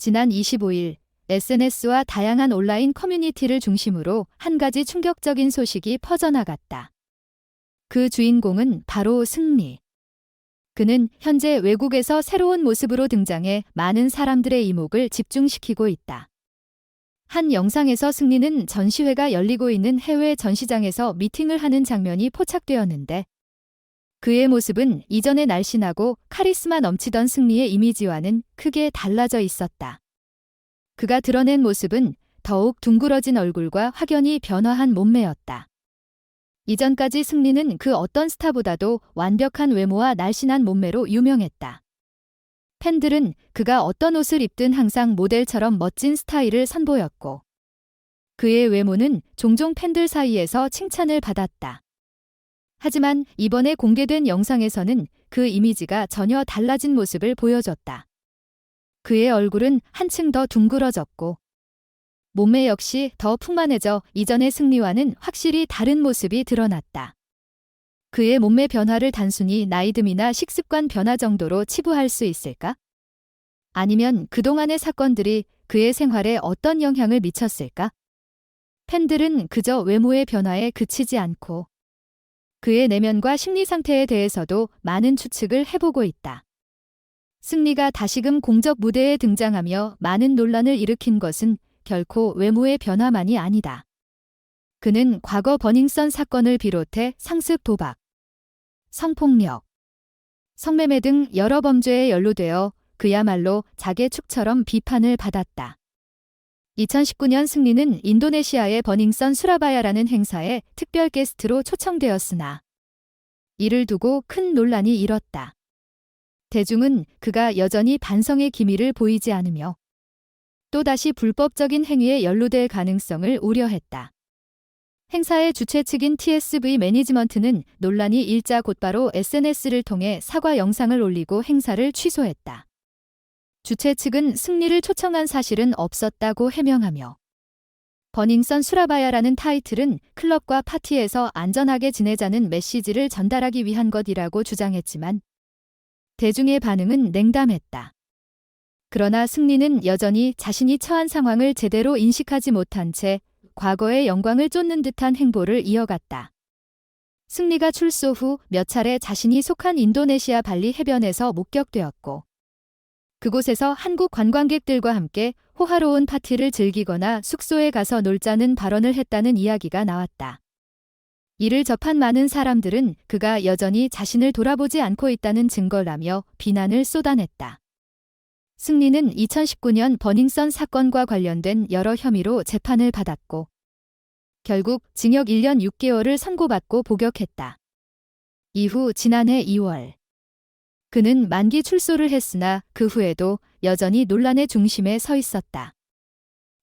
지난 25일 SNS와 다양한 온라인 커뮤니티를 중심으로 한 가지 충격적인 소식이 퍼져나갔다. 그 주인공은 바로 승리. 그는 현재 외국에서 새로운 모습으로 등장해 많은 사람들의 이목을 집중시키고 있다. 한 영상에서 승리는 전시회가 열리고 있는 해외 전시장에서 미팅을 하는 장면이 포착되었는데 그의 모습은 이전에 날씬하고 카리스마 넘치던 승리의 이미지와는 크게 달라져 있었다. 그가 드러낸 모습은 더욱 둥그러진 얼굴과 확연히 변화한 몸매였다. 이전까지 승리는 그 어떤 스타보다도 완벽한 외모와 날씬한 몸매로 유명했다. 팬들은 그가 어떤 옷을 입든 항상 모델처럼 멋진 스타일을 선보였고 그의 외모는 종종 팬들 사이에서 칭찬을 받았다. 하지만 이번에 공개된 영상에서는 그 이미지가 전혀 달라진 모습을 보여줬다. 그의 얼굴은 한층 더 둥그러졌고 몸매 역시 더 풍만해져 이전의 승리와는 확실히 다른 모습이 드러났다. 그의 몸매 변화를 단순히 나이듦이나 식습관 변화 정도로 치부할 수 있을까? 아니면 그동안의 사건들이 그의 생활에 어떤 영향을 미쳤을까? 팬들은 그저 외모의 변화에 그치지 않고 그의 내면과 심리 상태에 대해서도 많은 추측을 해보고 있다. 승리가 다시금 공적 무대에 등장하며 많은 논란을 일으킨 것은 결코 외모의 변화만이 아니다. 그는 과거 버닝썬 사건을 비롯해 상습 도박, 성폭력, 성매매 등 여러 범죄에 연루되어 그야말로 자개 축처럼 비판을 받았다. 2019년 승리는 인도네시아의 버닝썬 수라바야라는 행사에 특별 게스트로 초청되었으나 이를 두고 큰 논란이 일었다. 대중은 그가 여전히 반성의 기미를 보이지 않으며 또다시 불법적인 행위에 연루될 가능성을 우려했다. 행사의 주최 측인 TSV 매니지먼트는 논란이 일자 곧바로 SNS를 통해 사과 영상을 올리고 행사를 취소했다. 주최 측은 승리를 초청한 사실은 없었다고 해명하며 버닝썬 수라바야라는 타이틀은 클럽과 파티에서 안전하게 지내자는 메시지를 전달하기 위한 것이라고 주장했지만 대중의 반응은 냉담했다. 그러나 승리는 여전히 자신이 처한 상황을 제대로 인식하지 못한 채 과거의 영광을 쫓는 듯한 행보를 이어갔다. 승리가 출소 후 몇 차례 자신이 속한 인도네시아 발리 해변에서 목격되었고 그곳에서 한국 관광객들과 함께 호화로운 파티를 즐기거나 숙소에 가서 놀자는 발언을 했다는 이야기가 나왔다. 이를 접한 많은 사람들은 그가 여전히 자신을 돌아보지 않고 있다는 증거라며 비난을 쏟아냈다. 승리는 2019년 버닝썬 사건과 관련된 여러 혐의로 재판을 받았고 결국 징역 1년 6개월을 선고받고 복역했다. 이후 지난해 2월 그는 만기 출소를 했으나 그 후에도 여전히 논란의 중심에 서 있었다.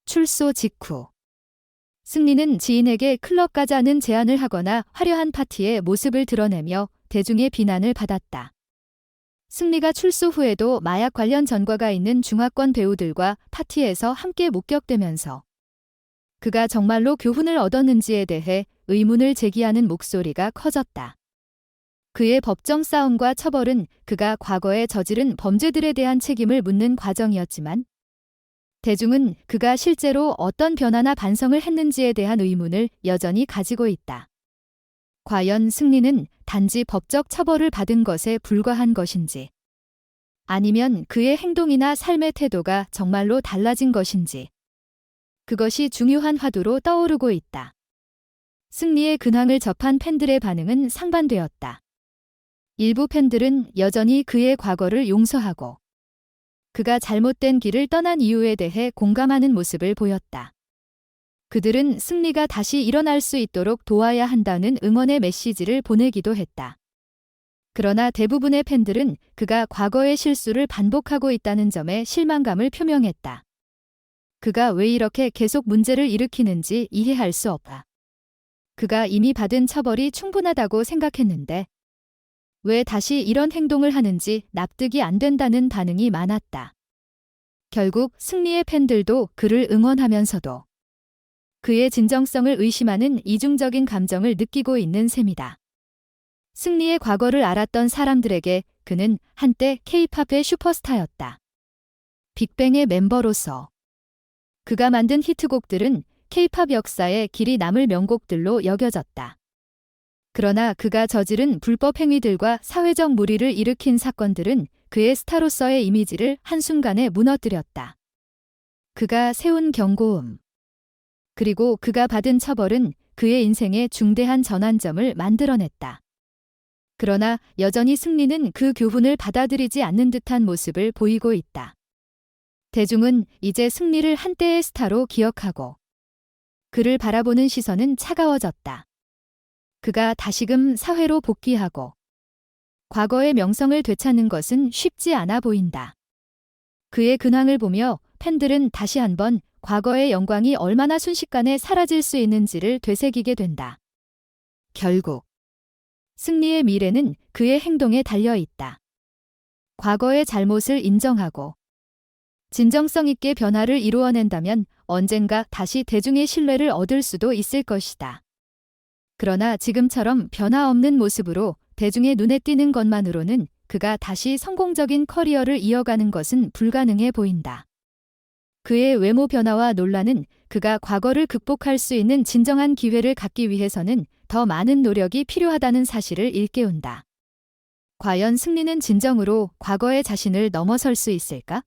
출소 직후 승리는 지인에게 클럽 가자는 제안을 하거나 화려한 파티에 모습을 드러내며 대중의 비난을 받았다. 승리가 출소 후에도 마약 관련 전과가 있는 중화권 배우들과 파티에서 함께 목격되면서 그가 정말로 교훈을 얻었는지에 대해 의문을 제기하는 목소리가 커졌다. 그의 법정 싸움과 처벌은 그가 과거에 저지른 범죄들에 대한 책임을 묻는 과정이었지만 대중은 그가 실제로 어떤 변화나 반성을 했는지에 대한 의문을 여전히 가지고 있다. 과연 승리는 단지 법적 처벌을 받은 것에 불과한 것인지 아니면 그의 행동이나 삶의 태도가 정말로 달라진 것인지 그것이 중요한 화두로 떠오르고 있다. 승리의 근황을 접한 팬들의 반응은 상반되었다. 일부 팬들은 여전히 그의 과거를 용서하고 그가 잘못된 길을 떠난 이유에 대해 공감하는 모습을 보였다. 그들은 승리가 다시 일어날 수 있도록 도와야 한다는 응원의 메시지를 보내기도 했다. 그러나 대부분의 팬들은 그가 과거의 실수를 반복하고 있다는 점에 실망감을 표명했다. 그가 왜 이렇게 계속 문제를 일으키는지 이해할 수 없다. 그가 이미 받은 처벌이 충분하다고 생각했는데 왜 다시 이런 행동을 하는지 납득이 안 된다는 반응이 많았다. 결국 승리의 팬들도 그를 응원하면서도 그의 진정성을 의심하는 이중적인 감정을 느끼고 있는 셈이다. 승리의 과거를 알았던 사람들에게 그는 한때 K-팝의 슈퍼스타였다. 빅뱅의 멤버로서 그가 만든 히트곡들은 K-팝 역사에 길이 남을 명곡들로 여겨졌다. 그러나 그가 저지른 불법 행위들과 사회적 물의를 일으킨 사건들은 그의 스타로서의 이미지를 한순간에 무너뜨렸다. 그가 세운 경고음, 그리고 그가 받은 처벌은 그의 인생의 중대한 전환점을 만들어냈다. 그러나 여전히 승리는 그 교훈을 받아들이지 않는 듯한 모습을 보이고 있다. 대중은 이제 승리를 한때의 스타로 기억하고 그를 바라보는 시선은 차가워졌다. 그가 다시금 사회로 복귀하고 과거의 명성을 되찾는 것은 쉽지 않아 보인다. 그의 근황을 보며 팬들은 다시 한번 과거의 영광이 얼마나 순식간에 사라질 수 있는지를 되새기게 된다. 결국 승리의 미래는 그의 행동에 달려 있다. 과거의 잘못을 인정하고 진정성 있게 변화를 이루어낸다면 언젠가 다시 대중의 신뢰를 얻을 수도 있을 것이다. 그러나 지금처럼 변화 없는 모습으로 대중의 눈에 띄는 것만으로는 그가 다시 성공적인 커리어를 이어가는 것은 불가능해 보인다. 그의 외모 변화와 논란은 그가 과거를 극복할 수 있는 진정한 기회를 갖기 위해서는 더 많은 노력이 필요하다는 사실을 일깨운다. 과연 승리는 진정으로 과거의 자신을 넘어설 수 있을까?